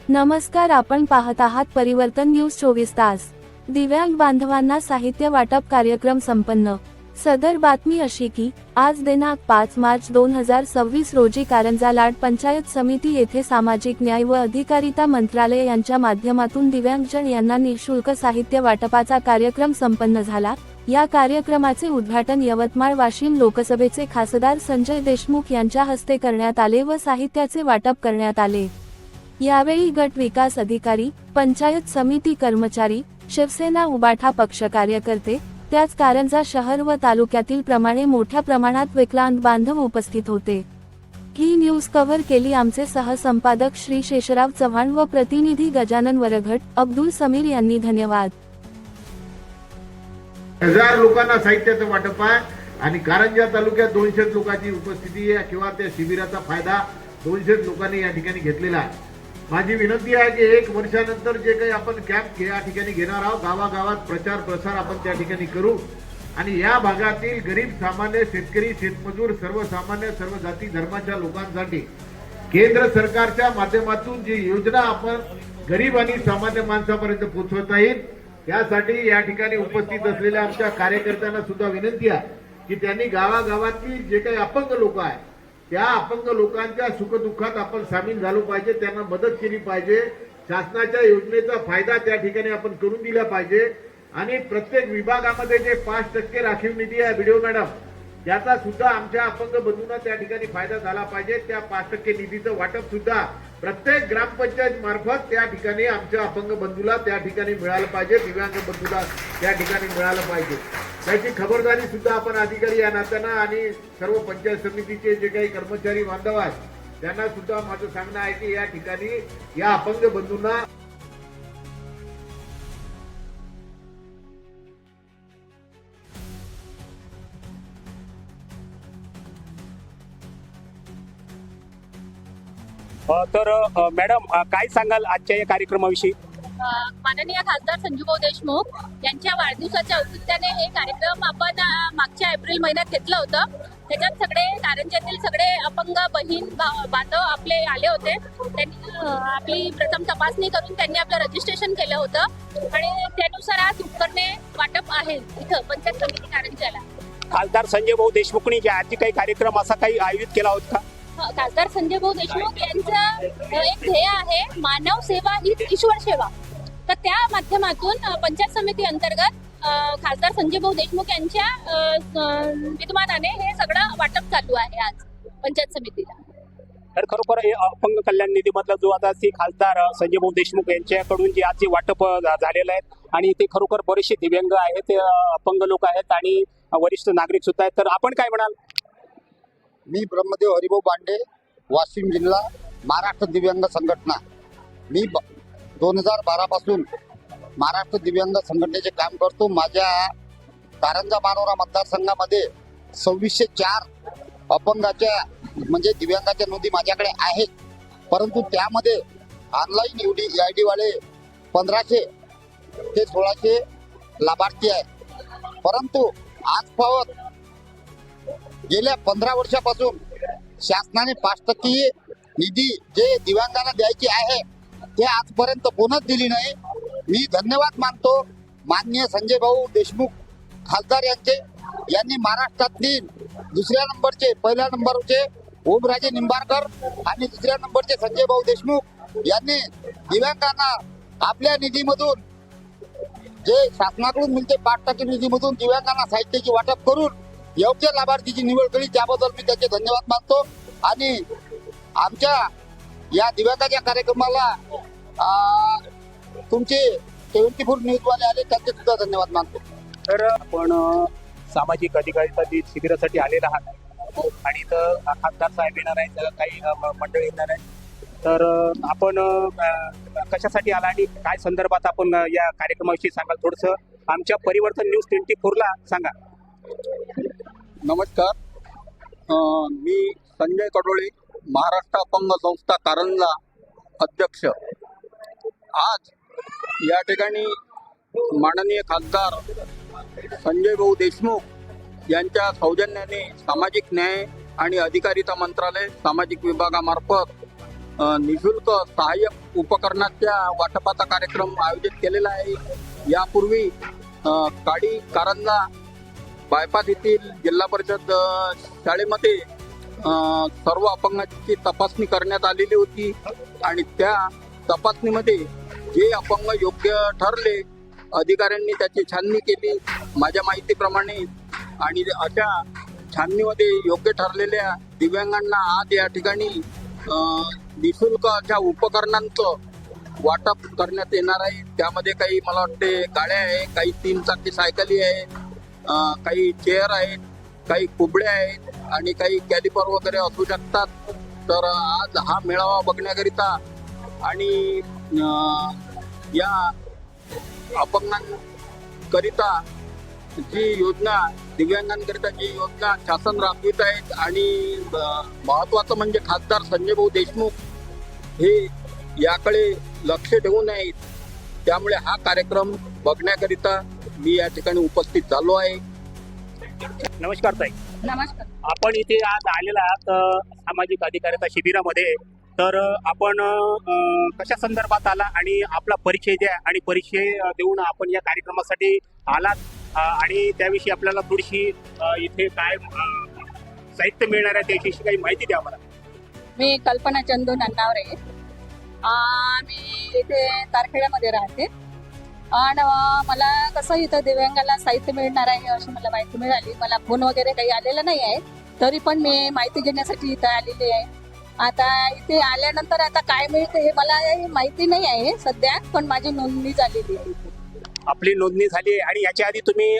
नमस्कार, आपण पाहत आहात परिवर्तन न्यूज 24 तास। दिव्यांग बांधवांना साहित्य वाटप कार्यक्रम संपन्न। सदर बातमी अशी की आज दिनांक 5 मार्च 2026 रोजी कारंजा लाड पंचायत समिती येथे सामाजिक न्याय व अधिकारिता मंत्रालय यांच्या माध्यमातून दिव्यांगजन यांना निःशुल्क साहित्य वाटपाचा कार्यक्रम संपन्न झाला। या कार्यक्रमाचे उद्घाटन यवतमाळ वाशिम लोकसभेचे खासदार संजय देशमुख यांच्या हस्ते करण्यात आले व साहित्याचे वाटप करण्यात आले। यावेळी गट विकास अधिकारी, पंचायत समिती कर्मचारी, शिवसेना उबाठा पक्ष कार्यकर्ते, त्याच कारंजा शहर व तालुक्यातील प्रमाणे मोठ्या प्रमाणात विकलांग बांधव उपस्थित होते। ही न्यूज कव्हर केली आमचे सहसंपादक श्री शेषराव चव्हाण व प्रतिनिधी गजानन वरघट, अब्दुल समीर यांनी। धन्यवाद। हजार लोकांना साहित्याचं वाटप आहे आणि कारंजा तालुक्यात 200 लोकांची उपस्थिती आहे किंवा त्या शिबिराचा फायदा 200 लोकांनी या ठिकाणी घेतलेला आहे। माझी विनंती आहे की 1 वर्षानंतर जे काही आपण कॅम्प या ठिकाणी घेणार आहोत, गावागावात प्रचार प्रसार आपण त्या ठिकाणी करू आणि या भागातील गरीब सामान्य शेतकरी, शेतमजूर, सर्वसामान्य, सर्व जाती धर्माच्या लोकांसाठी केंद्र सरकारच्या माध्यमातून जी योजना आपण गरीब आणि सामान्य माणसापर्यंत पोहोचवता येईल, त्यासाठी या ठिकाणी उपस्थित असलेल्या आमच्या कार्यकर्त्यांना सुद्धा विनंती आहे की त्यांनी गावागावातली जे काही अपंग लोक आहेत त्या अपंग लोकांच्या सुखदुःखात आपण सामील झालो पाहिजे, त्यांना मदत केली पाहिजे। शासनाच्या योजनेचा फायदा त्या ठिकाणी आपण करून दिला पाहिजे आणि प्रत्येक विभागामध्ये जे 5% राखीव निधी आहे व्हिडिओ मॅडम, त्याचा सुद्धा आमच्या अपंग बंधूंना त्या ठिकाणी फायदा झाला पाहिजे। त्या 5% निधीचं वाटप सुद्धा प्रत्येक ग्रामपंचायत मार्फत त्या ठिकाणी आमच्या अपंग बंधूला त्या ठिकाणी मिळालं पाहिजे, दिव्यांग बंधूला त्या ठिकाणी मिळालं पाहिजे। त्याची खबरदारी सुद्धा आपण अधिकारी या नात्यानं आणि सर्व पंचायत समितीचे जे काही कर्मचारी बांधव आहेत त्यांना सुद्धा माझं सांगणं आहे की या ठिकाणी या अपंग बंधूंना तर मॅडम काय सांगाल आजच्या या कार्यक्रमाविषयी? माननीय खासदार संजूभाऊ देशमुख यांच्या वाढदिवसाच्या औचित्याने हे कार्यक्रम आपण मागच्या एप्रिल महिन्यात घेतलं होतं। त्याच्यात सगळे कारंजातील सगळे अपंग बहीण बांधव आपले आले होते। त्यांनी आपली प्रथम तपासणी करून त्यांनी आपलं रजिस्ट्रेशन केलं होतं आणि त्यानुसार आज उपकरणे वाटप आहे इथं पंचायत समिती कारंजाला। खासदार संजय भाऊ देशमुखनी जे आजची काही कार्यक्रम असा काही आयोजित केला होता का? खासदार संजय भाऊ देशमुख यांचं एक ध्येय आहे, मानव सेवा हीच ईश्वर सेवा। तर त्या माध्यमातून पंचायत समिती अंतर्गत खासदार संजय भाऊ देशमुख यांच्या विद्यमानाने हे सगळं वाटप चालू आहे आज पंचायत समितीला। तर खरोखर हे अपंग कल्याण निधीमधला जो आता खासदार संजय भाऊ देशमुख यांच्याकडून जे आज वाटप झालेलं आहे आणि ते खरोखर बरेचसे दिव्यांग आहेत, अपंग लोक आहेत आणि वरिष्ठ नागरिक सुद्धा आहेत। तर आपण काय म्हणाल? मी ब्रह्मदेव हरिभाऊ बांडे, वाशिम जिल्हा, महाराष्ट्र दिव्यांग संघटना। मी 2012 पासून महाराष्ट्र दिव्यांग संघटनेचे काम करतो। माझ्या कारंजा मानोरा मतदारसंघामध्ये 2604 अपंगाच्या म्हणजे दिव्यांगाच्या नोंदी माझ्याकडे आहेत, परंतु त्यामध्ये ऑनलाईन EID वाले 1500 ते 1600 लाभार्थी आहेत। परंतु आज पावत गेल्या 15 वर्षापासून शासनाने 5% निधी जे दिव्यांगांना द्यायची आहे ते आजपर्यंत कोणच दिली नाही। मी धन्यवाद मानतो माननीय संजय भाऊ देशमुख खासदार यांनी महाराष्ट्रातील दुसऱ्या नंबरचे, पहिल्या नंबरचे ओमराजे निंबाळकर आणि दुसऱ्या नंबरचे संजय भाऊ देशमुख यांनी दिव्यांगांना आपल्या निधीमधून जे शासनाकडून मिळते 5% निधीमधून दिव्यांगांना साहित्याची वाटप करून योग्य लाभार्थीची निवड केली, त्याबद्दल मी त्याचे धन्यवाद मानतो। आणि आमच्या या दिव्यांगाच्या कार्यक्रमाला तुमचे 24 न्यूज वाले आले त्यांचे सुद्धा धन्यवाद मानतो। तर आपण सामाजिक अधिकारिता शिबिरासाठी आलेला आहात आणि तर खासदार साहेब येणार आहेत, काही मंडळी येणार आहेत। तर आपण कशासाठी आला आणि काय संदर्भात आपण या कार्यक्रमाविषयी सांगाल? थोडंसं आमच्या परिवर्तन न्यूज 24ला सांगा। नमस्कार, मी संजय कडोळे, महाराष्ट्र अपंग संस्था कारंजा अध्यक्ष। आज या ठिकाणी माननीय खासदार संजय भाऊ देशमुख यांच्या सौजन्याने सामाजिक न्याय आणि अधिकारिता मंत्रालय सामाजिक विभागामार्फत निशुल्क सहाय्यक उपकरणाच्या वाटपाचा कार्यक्रम आयोजित केलेला आहे. यापूर्वी काडी कारंजा बायपास येथील जिल्हा परिषद शाळेमध्ये सर्व अपंगांची तपासणी करण्यात आलेली होती आणि त्या तपासणीमध्ये जे अपंग योग्य ठरले अधिकाऱ्यांनी त्याची छाननी केली माझ्या माहितीप्रमाणे. आणि अशा छाननीमध्ये योग्य ठरलेल्या दिव्यांगांना आज या ठिकाणी निशुल्क अशा उपकरणांचं वाटप करण्यात येणार आहे. त्यामध्ये काही मला वाटते गाड्या आहे, काही 3 चाकी सायकली आहे, काही चेअर आहेत, काही कुबड्या आहेत आणि काही कॅलिपर वगैरे असू शकतात. तर आज हा मेळावा बघण्याकरिता आणि या अपंगांकरिता जी योजना दिव्यांगांकरिता जी योजना शासन राबवित आहेत आणि महत्वाचं म्हणजे खासदार संजय भाऊ देशमुख हे याकडे लक्ष ठेवून आहेत. त्यामुळे हा कार्यक्रम बघण्याकरिता मी या ठिकाणी उपस्थित झालो आहे. नमस्कार ताई. नमस्कार. आपण इथे आज आलेला आहात सामाजिक अधिकारिता शिबिरामध्ये. तर आपण कशा संदर्भात आला आणि आपला परिचय द्या आणि परिचय देऊन आपण या कार्यक्रमासाठी आलात आणि त्याविषयी आपल्याला थोडीशी इथे काय साहित्य मिळणार आहे त्याविषयी काही माहिती द्या मला. मी कल्पना चंदू नन्नावरे. मी इथे तारखेड्यामध्ये राहते आणि मला कसं इथं दिव्यांगाला साहित्य मिळणार आहे अशी मला माहिती मिळाली. मला फोन वगैरे काही आलेला नाही आहे, तरी पण मी माहिती घेण्यासाठी इथं आलेली आहे. आता इथे आल्यानंतर आता काय मिळते हे मला माहिती नाही आहे सध्या, पण माझी नोंदणी झालेली आहे. आपली नोंदणी झाली आहे आणि याच्या आधी तुम्ही